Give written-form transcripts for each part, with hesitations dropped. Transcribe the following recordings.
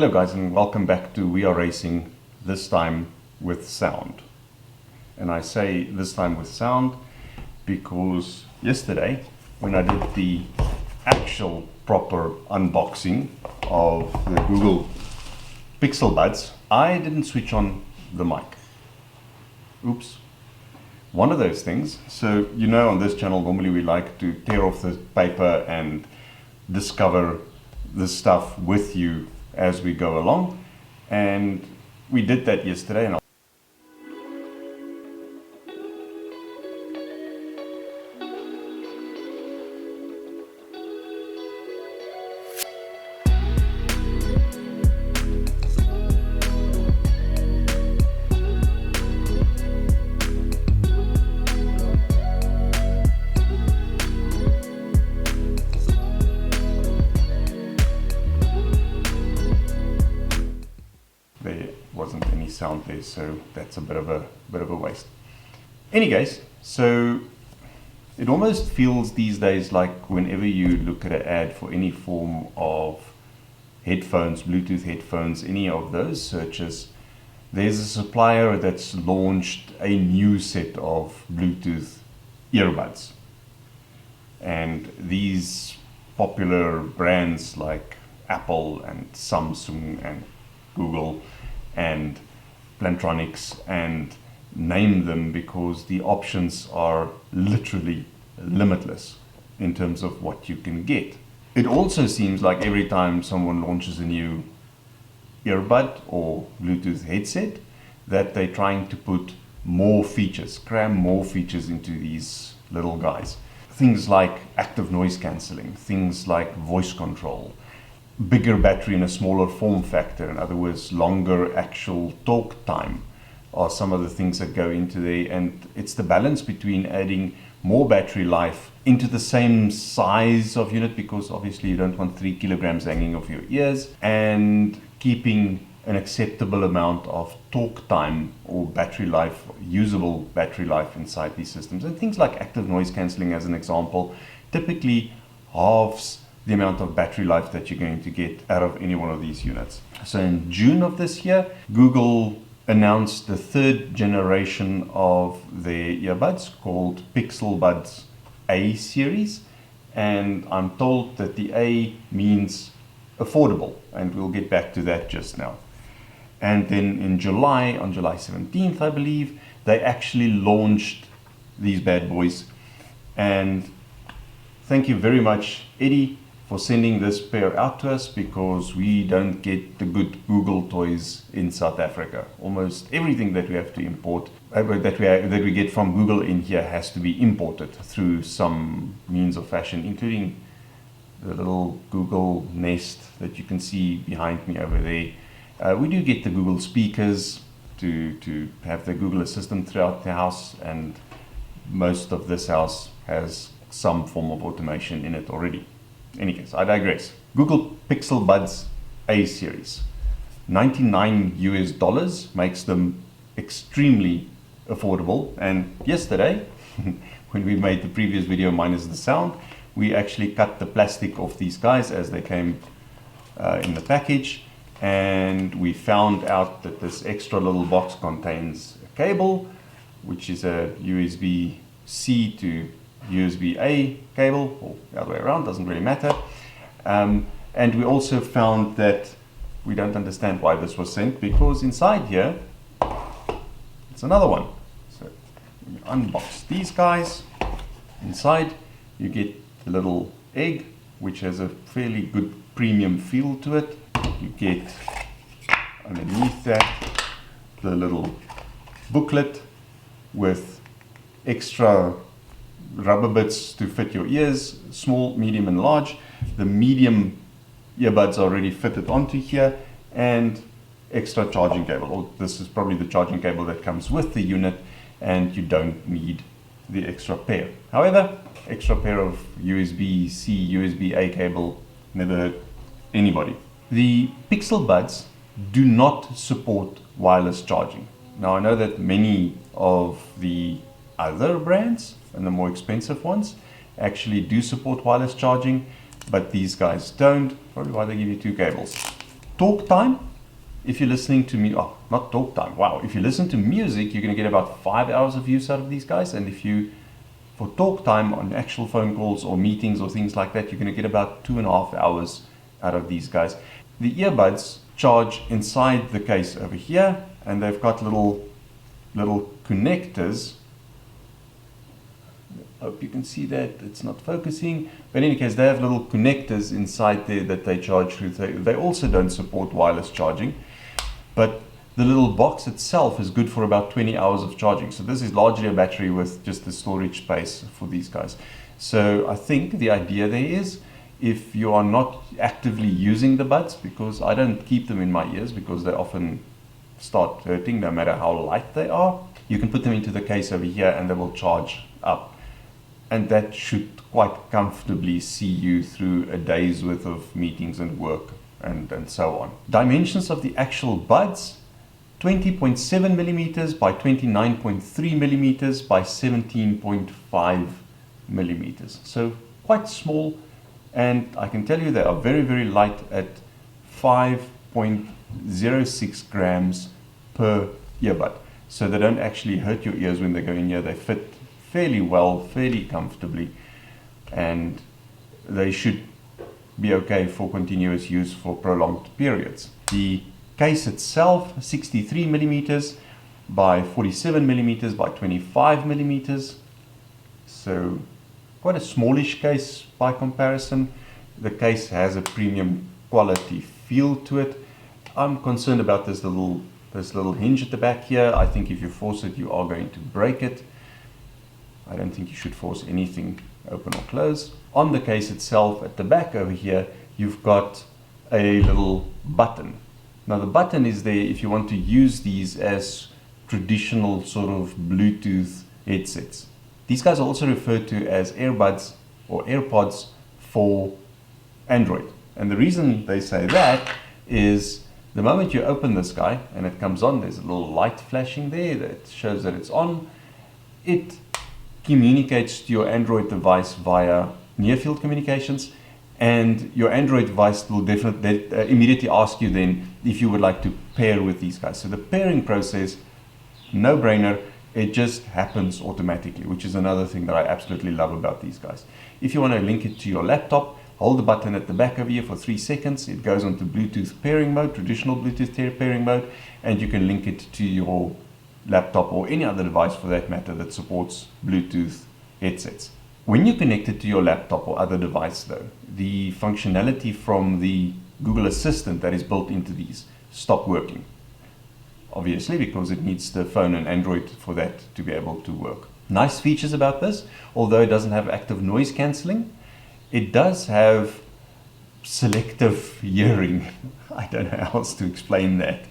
Hello guys, and welcome back to We Are Racing, this time with sound. And I say this time with sound because yesterday when I did the actual proper unboxing of the Google Pixel Buds, I didn't switch on the mic. Oops. One of those things. So you know, on this channel normally we like to tear off the paper and discover the stuff with you as we go along, and we did that yesterday. And there wasn't any sound there, so that's a bit of a waste. Any case, so it almost feels these days like whenever you look at an ad for any form of headphones, Bluetooth headphones, any of those searches, there's a supplier that's launched a new set of Bluetooth earbuds. And these popular brands like Apple and Samsung and Google and Plantronics, and name them because the options are literally limitless in terms of what you can get. It also seems like every time someone launches a new earbud or Bluetooth headset that they're trying to put more features, cram more features into these little guys. Things like active noise cancelling, things like voice control, bigger battery in a smaller form factor, in other words, longer actual talk time are some of the things that go into there. And it's the balance between adding more battery life into the same size of unit, because obviously you don't want 3 kilograms hanging off your ears, and keeping an acceptable amount of talk time or battery life, usable battery life inside these systems. And things like active noise cancelling, as an example, typically halves the amount of battery life that you're going to get out of any one of these units. So in June of this year, Google announced the third generation of their earbuds called Pixel Buds A series. And I'm told that the A means affordable, and we'll get back to that just now. And then in July, on July 17th, I believe, they actually launched these bad boys. And thank you very much, Eddie, for sending this pair out to us, because we don't get the good Google toys in South Africa. Almost everything that we have to import, that we get from Google in here, has to be imported through some means of fashion, including the little Google Nest that you can see behind me over there. We do get the Google speakers to have the Google Assistant throughout the house, and most of this house has some form of automation in it already. In any case, I digress. Google Pixel Buds A series, $99 makes them extremely affordable. And yesterday, when we made the previous video minus the sound, we actually cut the plastic off these guys as they came in the package, and we found out that this extra little box contains a cable, which is a USB-C to USB-A cable, or the other way around, doesn't really matter. And we also found that we don't understand why this was sent, because inside here it's another one. So when you unbox these guys, inside you get the little egg, which has a fairly good premium feel to it. You get underneath that the little booklet with extra rubber bits to fit your ears, small, medium and large. The medium earbuds are already fitted onto here, and extra charging cable. Or this is probably the charging cable that comes with the unit, and you don't need the extra pair. However, extra pair of USB-C, USB-A cable never hurt anybody. The Pixel Buds do not support wireless charging. Now I know that many of the other brands and the more expensive ones actually do support wireless charging, but these guys don't. Probably why they give you two cables. talk time, if you're listening to me, oh, not talk time, wow. If you listen to music, you're going to get about 5 hours of use out of these guys. And if you, for talk time on actual phone calls or meetings or things like that, you're going to get about 2.5 hours out of these guys. The earbuds charge inside the case over here, and they've got little connectors. Hope you can see that. It's not focusing, but in any case, they have little connectors inside there that they charge through. They also don't support wireless charging, but the little box itself is good for about 20 hours of charging. So this is largely a battery with just the storage space for these guys. So I think the idea there is, if you are not actively using the buds, because I don't keep them in my ears because they often start hurting no matter how light they are, you can put them into the case over here and they will charge up. And that should quite comfortably see you through a day's worth of meetings and work and so on. Dimensions of the actual buds: 20.7 millimeters by 29.3 millimeters by 17.5 millimeters. So quite small, and I can tell you they are very, very light at 5.06 grams per earbud. So they don't actually hurt your ears when they go in here. They fit fairly well, fairly comfortably, and they should be okay for continuous use for prolonged periods. The case itself, 63 millimeters by 47 millimeters by 25 millimeters. So quite a smallish case by comparison. The case has a premium quality feel to it. I'm concerned about this little hinge at the back here. I think if you force it, you are going to break it. I don't think you should force anything open or close. On the case itself, at the back over here, you've got a little button. Now the button is there if you want to use these as traditional sort of Bluetooth headsets. These guys are also referred to as earbuds or AirPods for Android. And the reason they say that is the moment you open this guy and it comes on, there's a little light flashing there that shows that it's on. It communicates to your Android device via near field communications, and your Android device will definitely immediately ask you then if you would like to pair with these guys. So the pairing process, no brainer, it just happens automatically, which is another thing that I absolutely love about these guys. If you want to link it to your laptop, hold the button at the back over here for 3 seconds. It goes onto Bluetooth pairing mode, traditional Bluetooth pairing mode, and you can link it to your laptop or any other device for that matter that supports Bluetooth headsets. When you connect it to your laptop or other device though, the functionality from the Google Assistant that is built into these stop working. Obviously, because it needs the phone and Android for that to be able to work. Nice features about this, although it doesn't have active noise cancelling, it does have selective hearing. I don't know how else to explain that.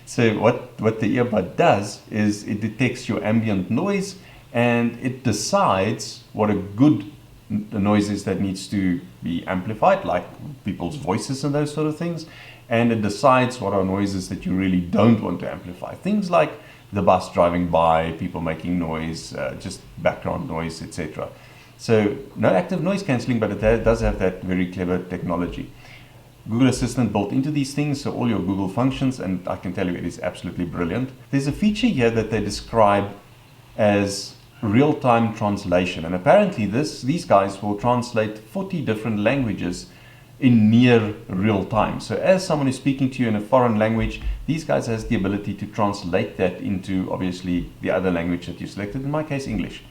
So what the earbud does is it detects your ambient noise and it decides what a good noise is that needs to be amplified, like people's voices and those sort of things. And it decides what are noises that you really don't want to amplify. Things like the bus driving by, people making noise, just background noise, etc. So no active noise cancelling, but it does have that very clever technology. Google Assistant built into these things, so all your Google functions, and I can tell you it is absolutely brilliant. There's a feature here that they describe as real-time translation, and apparently these guys will translate 40 different languages in near real time. So as someone is speaking to you in a foreign language, these guys has the ability to translate that into obviously the other language that you selected, in my case English.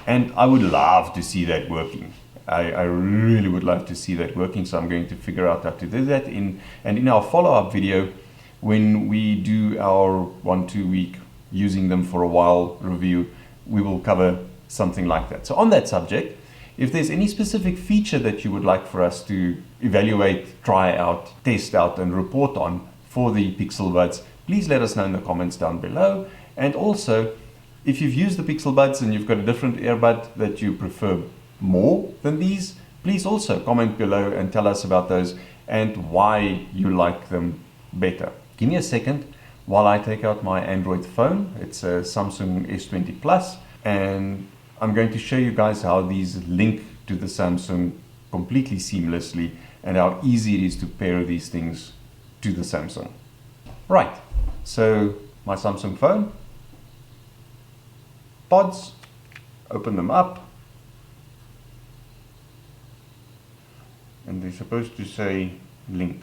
And I would love to see that working. I really would love to see that working, so I'm going to figure out how to do that. In our follow-up video, when we do our 1-2 week using them for a while review, we will cover something like that. So on that subject, if there's any specific feature that you would like for us to evaluate, try out, test out, and report on for the Pixel Buds, please let us know in the comments down below. And also, if you've used the Pixel Buds and you've got a different earbud that you prefer more than these, please also comment below and tell us about those and why you like them better. Give me a second while I take out my Android phone. It's a Samsung S20 Plus, and I'm going to show you guys how these link to the Samsung completely seamlessly and how easy it is to pair these things to the Samsung. Right, so my Samsung phone, pods, open them up, and they're supposed to say link.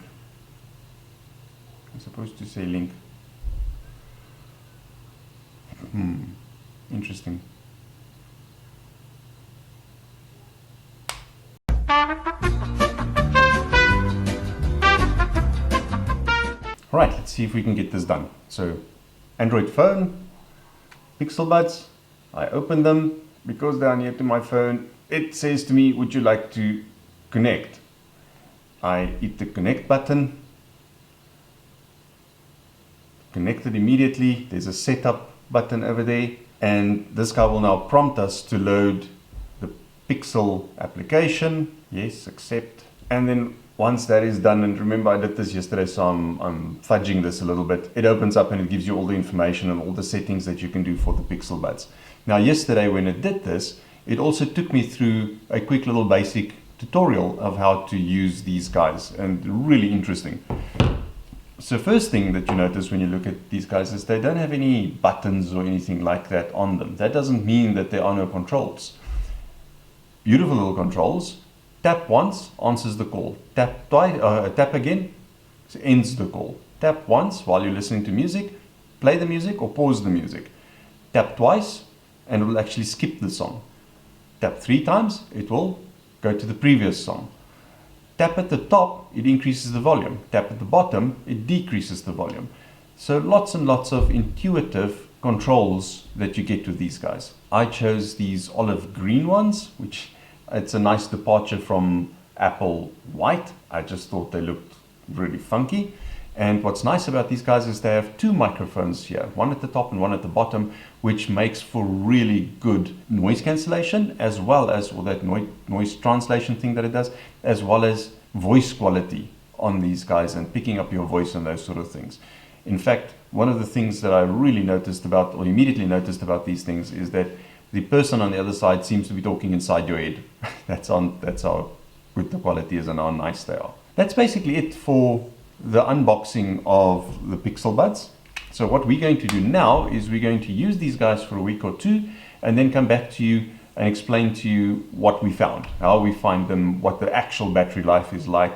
They're supposed to say link. Interesting. Right, let's see if we can get this done. So, Android phone, Pixel Buds, I open them. Because they are near to my phone, it says to me, would you like to connect? I hit the connect button. Connected immediately. There's a setup button over there. And this guy will now prompt us to load the Pixel application. Yes, accept. And then once that is done, and remember I did this yesterday, so I'm fudging this a little bit. It opens up and it gives you all the information and all the settings that you can do for the Pixel Buds. Now yesterday when it did this, it also took me through a quick little basic tutorial of how to use these guys, and really interesting. So first thing that you notice when you look at these guys is they don't have any buttons or anything like that on them. That doesn't mean that there are no controls. Beautiful little controls. Tap once, answers the call. Tap twice, tap again, ends the call. Tap once while you're listening to music, play the music or pause the music. Tap twice and it will actually skip the song. Tap 3 times, it will go to the previous song. Tap at the top, it increases the volume. Tap at the bottom, it decreases the volume. So lots and lots of intuitive controls that you get with these guys. I chose these olive green ones, which it's a nice departure from Apple white. I just thought they looked really funky. And what's nice about these guys is they have 2 microphones here, one at the top and one at the bottom, which makes for really good noise cancellation, as well as, or that noise translation thing that it does, as well as voice quality on these guys and picking up your voice and those sort of things. In fact, one of the things that I really noticed about, or immediately noticed about these things, is that the person on the other side seems to be talking inside your head. That's how good the quality is and how nice they are. That's basically it for the unboxing of the Pixel Buds. So what we're going to do now is we're going to use these guys for a week or 2 and then come back to you and explain to you what we found, how we find them, what the actual battery life is like,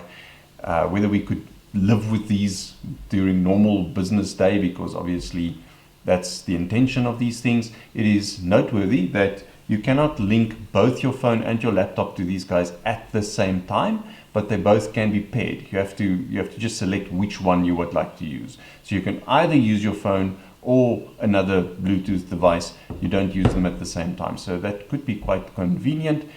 whether we could live with these during normal business day, because obviously that's the intention of these things. It is noteworthy that you cannot link both your phone and your laptop to these guys at the same time, but they both can be paired. You have to just select which one you would like to use. So you can either use your phone or another Bluetooth device. You don't use them at the same time. So that could be quite convenient,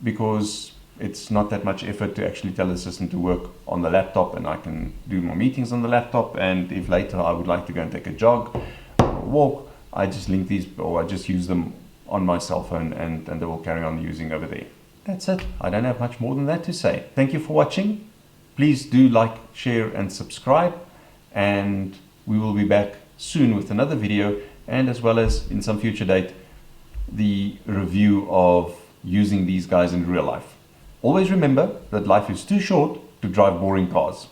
because it's not that much effort to actually tell the system to work on the laptop, and I can do my meetings on the laptop. And if later I would like to go and take a jog or a walk, I just link these, or I just use them on my cell phone, and they will carry on using over there. That's it. I don't have much more than that to say. Thank you for watching. Please do like, share and subscribe, and we will be back soon with another video, and as well as in some future date, the review of using these guys in real life. Always remember that life is too short to drive boring cars.